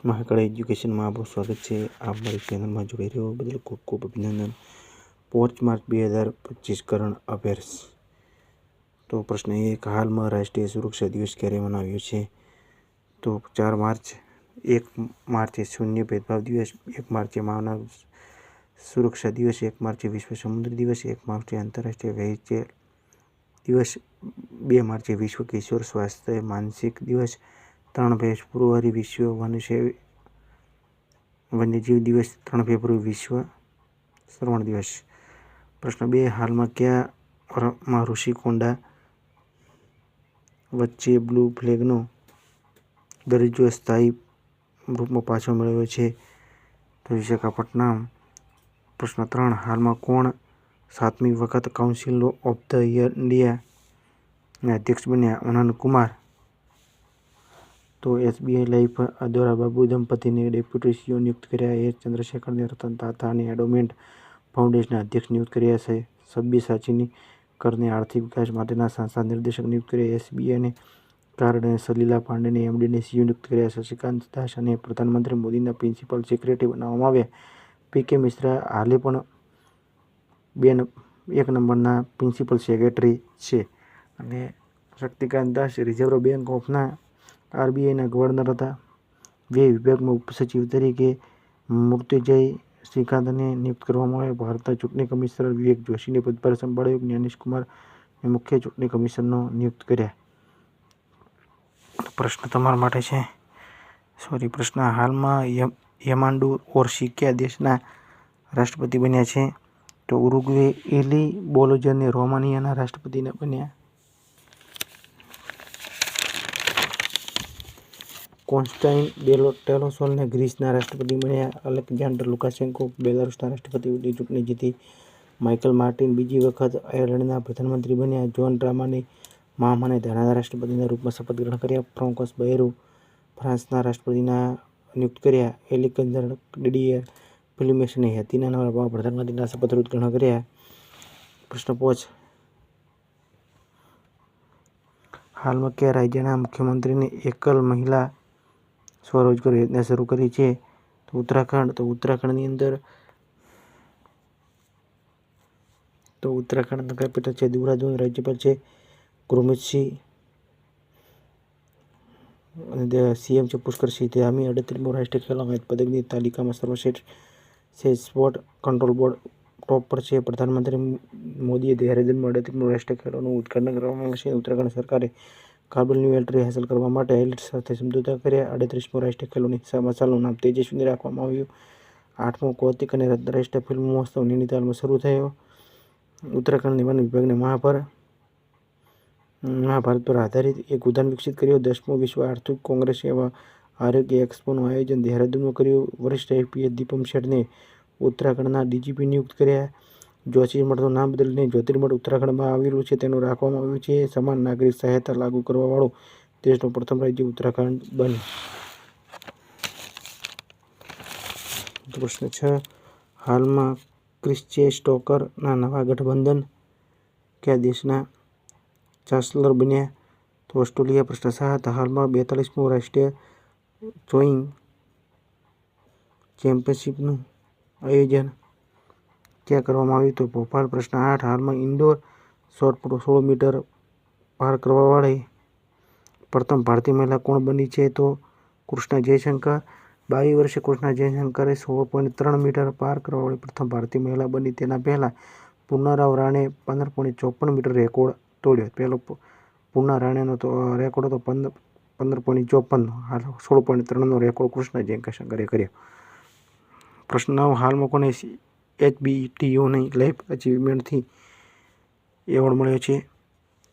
મહાકાળ એજ્યુકેશનમાં આપનું સ્વાગત છે। આપ મારી ચેનલમાં જોડાઈ રહ્યો બદલ ખૂબ ખૂબ અભિનંદન। 5 માર્ચ 2025 કરંટ અફેર્સ। તો પ્રશ્ન 1, હાલમાં રાષ્ટ્રીય સુરક્ષા દિવસ ક્યારે મનાવ્યો છે? તો 4 માર્ચ, 1 માર્ચે શૂન્ય ભેદભાવ દિવસ, 1 માર્ચે માનવ સુરક્ષા દિવસ, 1 માર્ચે વિશ્વ સમુદ્ર દિવસ, 1 માર્ચે આંતરરાષ્ટ્રીય વ્હેઇકલ દિવસ, 2 માર્ચે વિશ્વ કિશોર સ્વાસ્થ્ય માનસિક દિવસ, 3 ફેબ્રુઆરી વિશ્વ વન્યજીવ દિવસ, 3 ફેબ્રુઆરી વિશ્વ શ્રવણ દિવસ। પ્રશ્ન 2, હાલમાં કયા ઋષિકોંડા વચ્ચે બ્લુ ફ્લેગનો દરજ્જો સ્થાયી રૂપમાં પાછો મેળવ્યો છે? તો વિશાખાપટ્ટનમ। પ્રશ્ન 3, હાલમાં કોણ 7મી વખત કાઉન્સિલ ઓફ ધ ઇન્ડિયાના અધ્યક્ષ બન્યા? આનંદ કુમાર। તો એસબીઆઈ લાઇફ દ્વારા બાબુ દંપતીને ડેપ્યુટી સીઈઓ નિયુક્ત કર્યા। એસ ચંદ્રશેખરને રતન ટાટા અને એન્ડોમેન્ટ ફાઉન્ડેશનના અધ્યક્ષ નિયુક્ત કર્યા છે। સબ્બીસાચીકરને આર્થિક વિકાસ માટેના સંસ્થાના નિર્દેશક નિયુક્ત કર્યા। એસબીઆઈને કાર્ડ અને સલીલા પાંડેને એમડીને સીઈઓ નિયુક્ત કર્યા। શશિકાંત દાસને પ્રધાનમંત્રી મોદીના પ્રિન્સિપલ સેક્રેટરી બનાવવામાં આવ્યા। પીકે મિશ્રા હાલે પણ 1 નંબરના પ્રિન્સિપલ સેક્રેટરી છે અને Shaktikanta Das reserve bank ઓફના આરબીઆઈના governor હતા। વ્યય વિભાગમાં ઉપસચિવ તરીકે મૃત્યુંજય શ્રીકાંતને નિયુક્ત કરવામાં આવ્યા। ભારતના ચૂંટણી કમિશનર વિવેક જોશીને પદભાર સંભાળ્યો। જ્ઞાનેશ કુમારને મુખ્ય ચૂંટણી કમિશનર નિયુક્ત કર્યા। પ્રશ્ન તમારા માટે છે। પ્રશ્ન, હાલમાં યામાંડુ ઓર્સી કયા દેશના રાષ્ટ્રપતિ બન્યા છે? તો ઉરુગ્વે। એલી બોલોજને રોમાનિયાના રાષ્ટ્રપતિ બન્યા। કોન્સ્ટાઇન ટેલોસોલને ગ્રીસના રાષ્ટ્રપતિ બન્યા। અલેક્ઝાન્ડર લુકાશેન્કો બેલારુસના રાષ્ટ્રપતિની ચૂંટણી જીતી। માઇકલ માર્ટિન બીજી વખત આયર્લેન્ડના પ્રધાનમંત્રી બન્યા। જોન ડ્રામાની મહામહિને ધાનાના રાષ્ટ્રપતિના રૂપમાં શપથ ગ્રહણ કર્યા। ફ્રાન્કોસ બૈરુ ફ્રાન્સના રાષ્ટ્રપતિના નિયુક્ત કર્યા। એલેક્ઝાન્ડર ડિડિયર ફિલિપ્સને હેતીના નવા પ્રધાનમંત્રીના શપથ ગ્રહણ કર્યા। પ્રશ્ન 5, હાલમાં કયા રાજ્યના મુખ્યમંત્રીને એકલ મહિલા સ્વરોજગાર યોજના શરૂ કરી છે? તો ઉત્તરાખંડ। તો ઉત્તરાખંડનું કેપિટલ છે દેહરાદૂન। રાજ્યપાલ છે ગુરમીતસિંહ અને સીએમ છે પુષ્કરસિંહ ધામી। 38મો રાષ્ટ્રીય ખેલો પદકની તાલિકામાં સર્વશ્રેષ્ઠ છે સ્પોર્ટ કંટ્રોલ બોર્ડ ટોપ પર છે। પ્રધાનમંત્રી મોદીએ દેહરાદૂનમાં 38મો રાષ્ટ્રીય ખેલોનું ઉદ્ઘાટન કરવામાં આવશે। ઉત્તરાખંડ સરકારે કાર્બન ન્યુટ્રલિટી હાંસલ કરવા માટે આઇલેટ્સ સાથે સમજૂતા કર્યા। 38મો રાષ્ટ્રીય ખેલોની મશાલનું નામ તેજસ્વીની રાખવામાં આવ્યું। 8મો કૌતિક અને આંતરરાષ્ટ્રીય ફિલ્મ મહોત્સવ નૈનીતાલમાં શરૂ થયો। ઉત્તરાખંડ વન વિભાગને મહાભારત પર આધારિત એક ઉદ્યાન વિકસિત કર્યું। 10મો વિશ્વ આર્થિક કોંગ્રેસ આરોગ્ય એક્સપોનું આયોજન દેહરાદૂનમાં કર્યું। વરિષ્ઠ આઈપીએસ દીપમ શેઠને ઉત્તરાખંડના ડીજીપી નિયુક્ત કર્યા। જોશીમઠનું નામ બદલીને જ્યોતિર્મઠ ઉત્તરાખંડમાં આવેલું છે તેનું રાખવામાં આવ્યું છે। સમાન નાગરિક સંહિતા લાગુ કરવાવાળું દેશનું પ્રથમ રાજ્ય ઉત્તરાખંડ બન્યું। પ્રશ્ન 6, હાલમાં ક્રિસ્ચેસ્ટોકરના નવા ગઠબંધન કયા દેશના ચાન્સલર બન્યા? તો ઓસ્ટ્રેલિયા। પ્રશ્ન 7, હાલમાં 42મો રાષ્ટ્રીય રોઈંગ ચેમ્પિયનશિપનું આયોજન ક્યાં કરવામાં આવ્યું? તો ભોપાલ। પ્રશ્ન 8, હાલમાં ઇન્ડોર શોર્ટપુટ 16 મીટર પાર કરવાવાળી પ્રથમ ભારતીય મહિલા કોણ બની છે? તો કૃષ્ણા જયશંકર। 22 વર્ષીય કૃષ્ણા જયશંકરે 16.3 મીટર પાર કરવાવાળી પ્રથમ ભારતીય મહિલા બની। તેના પહેલા પૂર્ણા રાણે 15.54 મીટર રેકોર્ડ તોડ્યો। પહેલો પૂર્ણા રાણેનો રેકોર્ડ હતો 15.54નો, હાલ 16.3નો રેકોર્ડ કૃષ્ણા જયશંકરે કર્યો। પ્રશ્ન 9, હાલમાં કોને એચબીટીયુની લાઈફ અચીવમેન્ટથી એવોર્ડ મળ્યો છે?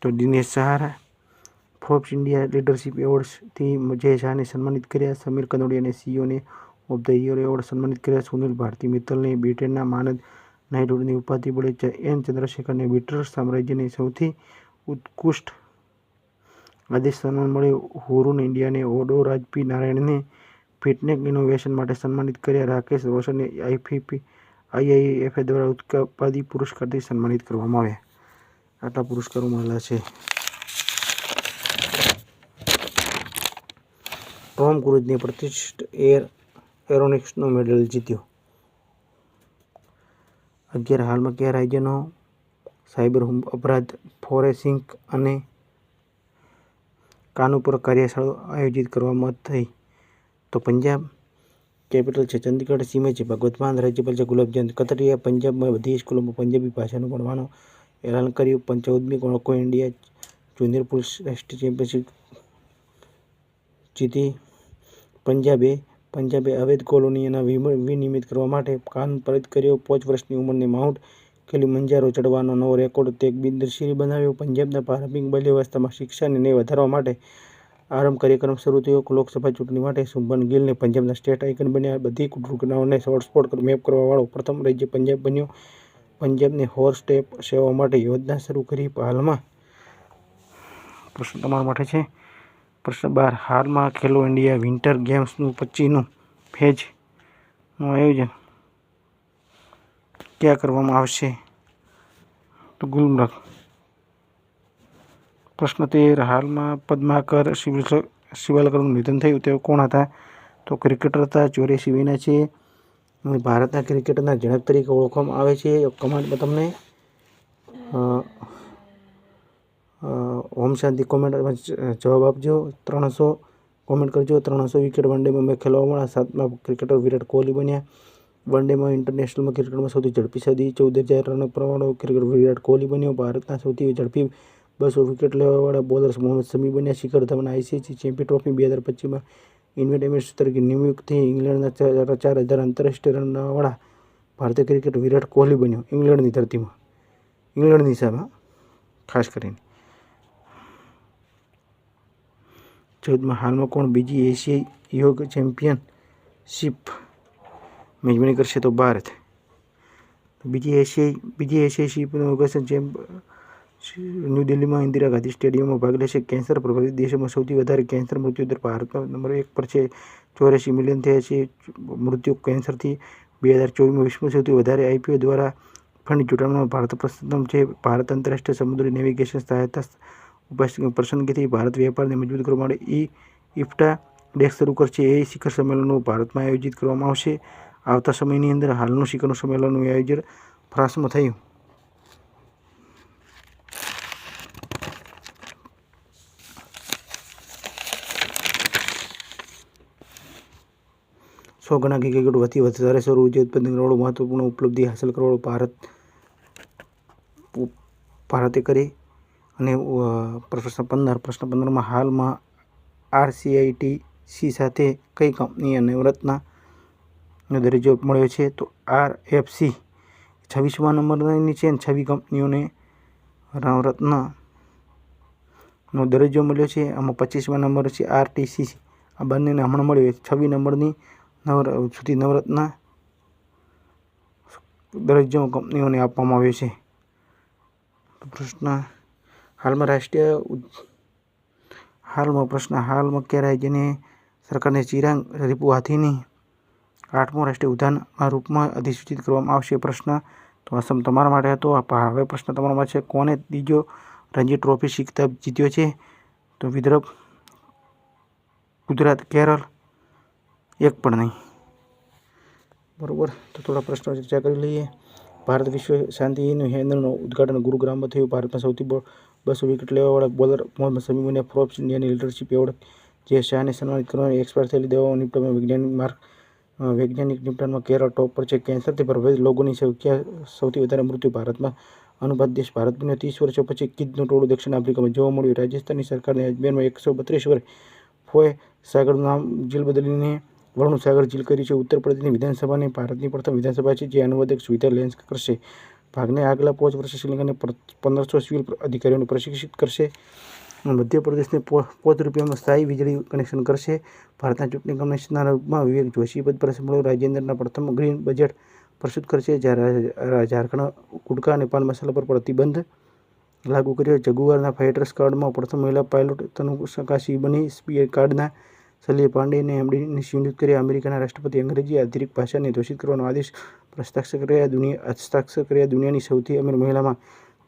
તો Dinesh Sahara. Forbes India leadership એવોર્ડ્સથી જય શાહને સન્માનિત કર્યા। સમીર કનોડિયાને CEO of the year award સન્માનિત કર્યા। સુનિલ ભારતી મિત્તલને બ્રિટેનના માનદ નાઇટહુડની ઉપાધિ મળી। એન ચંદ્રશેખરને બ્રિટિશ સામ્રાજ્યની સૌથી ઉત્કૃષ્ટ આદેશ સન્માન મળ્યું। હુરુન ઇન્ડિયાને ઓડોરાજ પી નારાયણને ફિટનેસ ઇનોવેશન માટે સન્માનિત કર્યા। રાકેશ રોશનને આઈઆઈએફએ દ્વારા ઉત્પાદી પુરસ્કારથી સન્માનિત કરવામાં આવ્યા। આટલા પુરસ્કારો મળેલા છે। ટોમ ક્રૂઝને પ્રતિષ્ઠિત એરોનોટિક્સનો મેડલ જીત્યો. 11. હાલમાં કયા રાજ્યનો સાયબર અપરાધ ફોરેન્સિક અને કાનૂન પર કાર્યશાળાઓ આયોજિત કરવામાં થઈ? તો પંજાબ. કેપિટલ છે ચંદીગઢ. સીમે છે ભગવત માન. રાજ્યપાલ છે ગુલાબચંદ કતરિયા. પંજાબમાં બધી સ્કૂલોમાં પંજાબી ભાષાનું ભણવાનું એલાન કર્યું. 14મી ખો ઇન્ડિયા જુનિયર પુરુષ રાષ્ટ્રીય ચેમ્પિયનશિપ જીતી પંજાબે અવૈધ કોલોનીઓને વિનિયમિત કરવા માટે કાનૂન પારિત કર્યો. 5 વર્ષની ઉંમરને માઉન્ટ કિલીમંજારો ચડવાનો નવો રેકોર્ડ તેગબિંદર સિંહે બનાવ્યો. પંજાબના પ્રારંભિક બાલ્યાવસ્થામાં શિક્ષાની નેવ વધારવા માટે આરંભ કાર્યક્રમ શરૂ થયો. લોકસભા ચૂંટણી માટે શુભમન ગિલને પંજાબના સ્ટેટ આઇકન બન્યા. બધી દુર્ઘટનાઓને હોટસ્પોટ મેપ કરવાવાળો પ્રથમ રાજ્ય પંજાબ બન્યું. પંજાબને હોર્સ ટ્રેપ સેવા માટે યોજના શરૂ કરી. હાલમાં પ્રશ્ન તમારા માટે છે. પ્રશ્ન 12. હાલમાં ખેલો ઇન્ડિયા વિન્ટર ગેમ્સનું 25મું ફેઝનું આયોજન ક્યાં કરવામાં આવશે? તો ગુલમર્ગ. પ્રશ્ન 13. હાલમાં પદ્માકર શિવાલકરનું નિધન થયું. તેઓ કોણ હતા? તો ક્રિકેટર હતા. 84 વર્ષના છે. ભારતના ક્રિકેટરના જનક તરીકે ઓળખવામાં આવે છે. કમેન્ટમાં તમને ઓમ શાંતિ કોમેન્ટમાં જવાબ આપજો. 300 કોમેન્ટ કરજો. 300 વિકેટ વનડેમાં મેચ ખેલવાવાળા 7મા ક્રિકેટર વિરાટ કોહલી બન્યા. વનડેમાં ઇન્ટરનેશનલ ક્રિકેટમાં સૌથી ઝડપી સદી 14,000 રન કરવાવાળો ક્રિકેટર વિરાટ કોહલી બન્યો. ભારતના સૌથી ઝડપી 200 વિકેટ લેવાવાળા બોલર મોહમ્મદ શમી બન્યા. Shikhar Dhawan ICC champion trophy 2025માં ઇવેન્ટ એમ્બેસેડર તરીકે નિયુક્ત થઈ. ઇંગ્લેન્ડના 4,000 આંતરરાષ્ટ્રીય રનવાળા ભારતીય ક્રિકેટર વિરાટ કોહલી બન્યો. ઇંગ્લેન્ડની ધરતીમાં, ઇંગ્લેન્ડની સામે ખાસ કરીને. 14. હાલમાં કોણ બીજી એશિયાઈ યોગ ચેમ્પિયનશિપ મેજબાની કરશે? તો ભારત. બીજી એશિયાઈ યોગાસન ન્યૂ દિલ્હીમાં ઇન્દિરા ગાંધી સ્ટેડિયમમાં ભાગ લેશે. કેન્સર પ્રભાવિત દેશોમાં સૌથી વધારે કેન્સર મૃત્યુદર ભારતમાં નંબર 1 પર છે. 84 મિલિયન થયા છે મૃત્યુ કેન્સરથી. 2024માં વિશ્વમાં સૌથી વધારે આઈપીઓ દ્વારા ફંડ જુટાવવામાં ભારત પ્રથમ છે. ભારત આંતરરાષ્ટ્રીય સમુદ્રી નેવિગેશન સહાયતા પસંદગીથી ભારત વેપારને મજબૂત કરવા માટે ઇફ્ટા ડેસ્ક શરૂ કરશે. એ શિખર સંમેલનો ભારતમાં આયોજિત કરવામાં આવશે આવતા સમયની અંદર. હાલનું શિખર સંમેલનનું આયોજન ફ્રાન્સમાં થયું. સો ગણા ગીગાવોટથી વધારે સૌર ઉર્જા ઉત્પાદન કરવાળું મહત્વપૂર્ણ ઉપલબ્ધિ હાંસલ કરવાળું ભારતે કરી. અને પ્રશ્ન 15માં હાલમાં RCITC સાથે કઈ કંપનીએ નવરત્નનો દરજ્જો મળ્યો છે? તો RFC 26મા નંબરની છે. 26 કંપનીઓને નવરત્નનો દરજ્જો મળ્યો છે. આમાં 25મા નંબર છે RTCC. આ બંનેને હમણાં મળ્યો. 26 નંબરની સુધી નવરત્ન દરજ્જો કંપનીઓને આપવામાં આવ્યો છે. પ્રશ્ન હાલમાં કયા રાજ્યની સરકારને ચિરાગ રીપુ હાથીની 8મો રાષ્ટ્રીય ઉદ્યાનના રૂપમાં અધિસૂચિત કરવામાં આવશે? પ્રશ્ન તો અસમ તમારા માટે હતો. હવે પ્રશ્ન તમારા માટે છે. કોને ત્રીજો રણજી ટ્રોફી ખિતાબ જીત્યો છે? તો વિદર્ભ, ગુજરાત, કેરળ એક પણ નહીં. બરોબર. તો થોડા પ્રશ્નો ચર્ચા કરી લઈએ. ભારત વિશ્વ શાંતિ કેન્દ્રનું ઉદ્ઘાટન ગુરુગ્રામમાં થયું. ભારતમાં સૌથી 200 વિકેટ લેવાવાળા બોલર મોહમ્મદ શમી બન્યા. ફોર્બ્સ ઇન્ડિયાની લીડરશિપ એવોર્ડ જે શાહને સન્માનિત કરવાની. એક્સપાયર થયેલી દવાઓ નિપટાવવામાં વૈજ્ઞાનિક નિપટાનમાં કેરળ ટોપ પર છે. કેન્સરથી પ્રભાવિત લોકોની સૌથી વધારે મૃત્યુ ભારતમાં. અનુપાત દેશ ભારત બન્યો. 30 વર્ષો પછી કિડનું ટોળું દક્ષિણ આફ્રિકામાં જોવા મળ્યું. રાજસ્થાનની સરકારને અજમેરમાં 132 વર્ષ ફોય સાગરનું નામ ઝીલ બદલીને વરુણ સાગર ઝીલ કરી છે. ઉત્તર પ્રદેશની વિધાનસભાની ભારતની પ્રથમ વિધાનસભા છે જે અનુવાદક સુવિધા લેન્સ કરશે. ભાગને આગલા 5 વર્ષે શ્રીલંકાને 1500 સિવિલ અધિકારીઓને પ્રશિક્ષિત કરશે. મધ્યપ્રદેશને ₹5 સ્થાયી વીજળી કનેક્શન કરશે. ભારતના ચૂંટણી કમિશનરના રૂપમાં વિવેક જોશી પદ પર સંભાળ્યો. રાજ્યના પ્રથમ ગ્રીન બજેટ પ્રસ્તુત કરશે. ઝારખંડ ગુટખા અને પાન મસાલા પર પ્રતિબંધ લાગુ કર્યો. જગુઆરના ફાઇટર સ્ક્વોડમાં પ્રથમ મહિલા પાયલોટ તનુકાશી બની. સ્પીડ કાર્ડના સલીલ પાંડેને એમડીની નિયુક્ત કર્યા. અમેરિકાના રાષ્ટ્રપતિ અંગ્રેજી આધારિત ભાષાને ઘોષિત કરવાનો આદેશ હસ્તાક્ષર કર્યા. દુનિયાની સૌથી અમીર મહિલામાં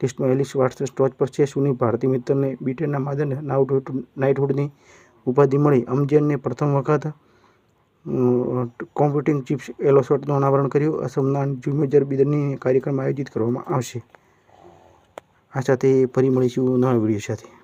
લિસ્ટમાં એલિસ વાટ્સન ટોચ પર છે. સુની ભારતીય મિત્રને બ્રિટનના માદન નાઇટહુડની ઉપાધિ મળી. અમજદને પ્રથમ વખત કોમ્પ્યુટિંગ ચિપ્સ એલોસોટનું અનાવરણ કર્યું. અસમના જુમેજર બિદરની કાર્યક્રમ આયોજિત કરવામાં આવશે. આ સાથે ફરી મળીશું નવા વિડીયો સાથે.